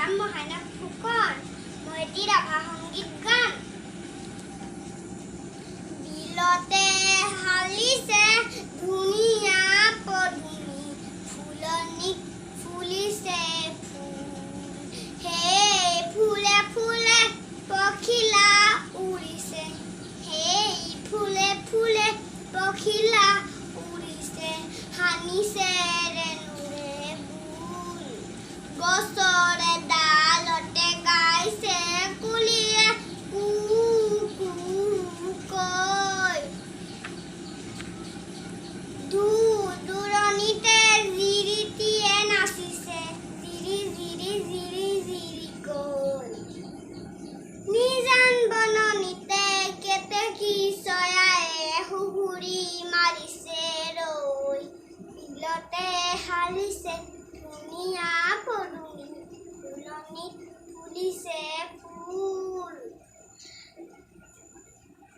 নাম মহানাথ ফুকন মই এটি ৰাভা সংগীত গান বিলতে হালিছে ধুনীয়া পদুমি ফুলনিত ফুলিছে ফুল সেই ফুলে ফুলে পখিলা উৰিছে সেই ফুলে ফুলে পখিলা উৰিছে হানিছে ৰেণুৰে বুল গছৰে ডালতে গাইছে কুলিয়ে কু কু কৈ দূৰণিতে জিৰিটিয়ে নাচিছে জিৰি জিৰি জিৰি জিৰি কৈ নিজান বননিতে কেতেকী চৰায়ে সুহুৰি মাৰিছে ৰৈ বিলতে হালিছে ধুনীয়া পদুমি ফুলনিত ফুলিছে